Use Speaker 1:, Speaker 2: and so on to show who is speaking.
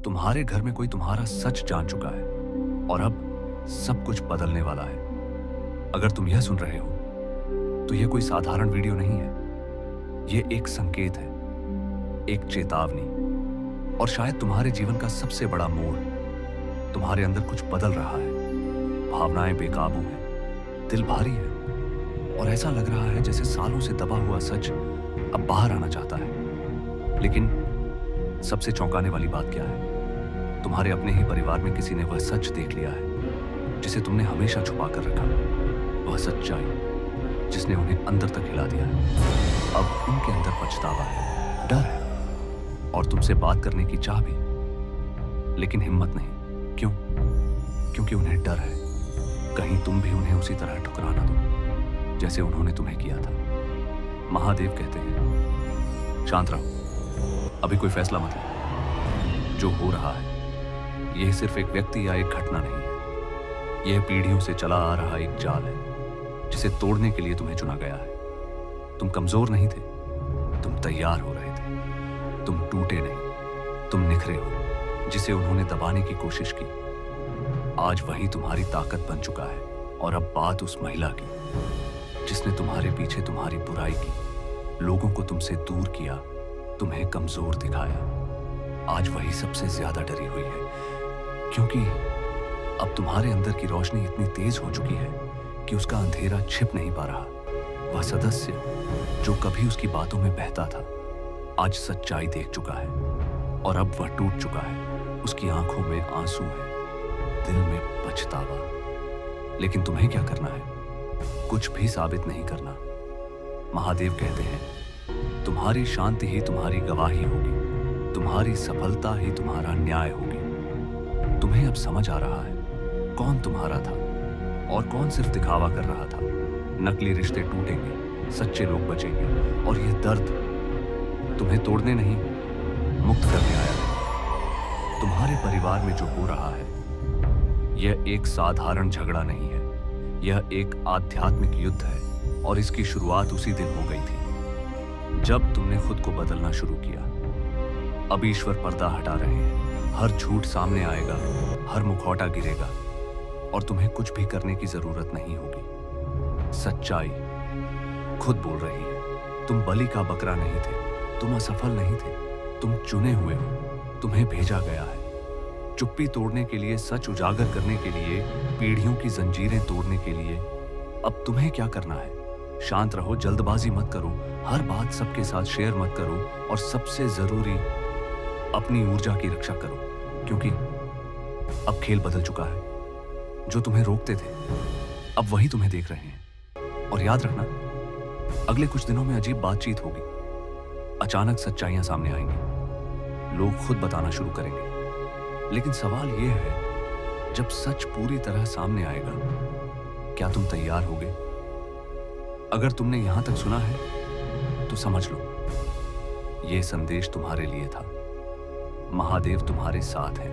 Speaker 1: तुम्हारे घर में कोई तुम्हारा सच जान चुका है और अब सब कुछ बदलने वाला है। अगर तुम यह सुन रहे हो तो यह कोई साधारण वीडियो नहीं है। यह एक संकेत है, एक चेतावनी और शायद तुम्हारे जीवन का सबसे बड़ा मोड़। तुम्हारे अंदर कुछ बदल रहा है, भावनाएं बेकाबू हैं, दिल भारी है और ऐसा लग रहा है जैसे सालों से दबा हुआ सच अब बाहर आना चाहता है। लेकिन सबसे चौंकाने वाली बात क्या है? तुम्हारे अपने ही परिवार में किसी ने वह सच देख लिया है जिसे तुमने हमेशा छुपा कर रखा। वह सच्चाई जिसने उन्हें अंदर तक हिला दिया है। अब उनके अंदर पछतावा है, डर है और तुमसे बात करने की चाह भी, लेकिन हिम्मत नहीं। क्यों? क्योंकि उन्हें डर है कहीं तुम भी उन्हें उसी तरह ठुकरा ना दो जैसे उन्होंने तुम्हें किया था। महादेव कहते हैं शांत रहो, अभी कोई फैसला मत लो। जो हो रहा है यह सिर्फ एक व्यक्ति या एक घटना नहीं है। यह पीढ़ियों से चला आ रहा एक जाल है जिसे तोड़ने के लिए तुम्हें चुना गया है। तुम कमजोर नहीं थे, तुम तैयार हो रहे थे। तुम टूटे नहीं, तुम निखरे हो। जिसे उन्होंने दबाने की कोशिश की आज वही तुम्हारी ताकत बन चुका है। और अब बात उस महिला की जिसने तुम्हारे पीछे तुम्हारी बुराई की, लोगों को तुमसे दूर किया, तुम्हें कमजोर दिखाया। आज वही सबसे ज्यादा डरी हुई है क्योंकि अब तुम्हारे अंदर की रोशनी इतनी तेज हो चुकी है कि उसका अंधेरा छिप नहीं पा रहा। वह सदस्य जो कभी उसकी बातों में बहता था आज सच्चाई देख चुका है और अब वह टूट चुका है। उसकी आंखों में आंसू है, दिल में पछतावा। लेकिन तुम्हें क्या करना है? कुछ भी साबित नहीं करना। महादेव कहते हैं तुम्हारी शांति ही तुम्हारी गवाही होगी, तुम्हारी सफलता ही तुम्हारा न्याय होगी। तुम्हें अब समझ आ रहा है कौन तुम्हारा था और कौन सिर्फ दिखावा कर रहा था। नकली रिश्ते टूटेंगे, सच्चे लोग बचेंगे और यह दर्द तुम्हें तोड़ने नहीं, मुक्त करने आया है। तुम्हारे परिवार में जो हो रहा है यह एक साधारण झगड़ा नहीं है, यह एक आध्यात्मिक युद्ध है और इसकी शुरुआत उसी दिन हो गई थी जब तुमने खुद को बदलना शुरू किया। अब ईश्वर पर्दा हटा रहे हैं, हर झूठ सामने आएगा, हर मुखौटा गिरेगा और तुम्हें कुछ भी करने की जरूरत नहीं होगी। सच्चाई खुद बोल रही है तुम बलि का बकरा नहीं थे, तुम असफल नहीं थे, तुम चुने हुए हो, तुम्हें भेजा गया है। चुप्पी तोड़ने के लिए, सच उजागर करने के लिए, पीढ़ियों की जंजीरें तोड़ने के लिए। अब तुम्हें क्या करना है? शांत रहो, जल्दबाजी मत करो, हर बात सबके साथ शेयर मत करो और सबसे जरूरी अपनी ऊर्जा की रक्षा करो क्योंकि अब खेल बदल चुका है। जो तुम्हें रोकते थे अब वही तुम्हें देख रहे हैं। और याद रखना अगले कुछ दिनों में अजीब बातचीत होगी। अचानक सच्चाइयां सामने आएंगी, लोग खुद बताना शुरू करेंगे। लेकिन सवाल यह है जब सच पूरी तरह सामने आएगा क्या तुम तैयार होगे? अगर तुमने यहां तक सुना है तो समझ लो यह संदेश तुम्हारे लिए था। महादेव तुम्हारे साथ है।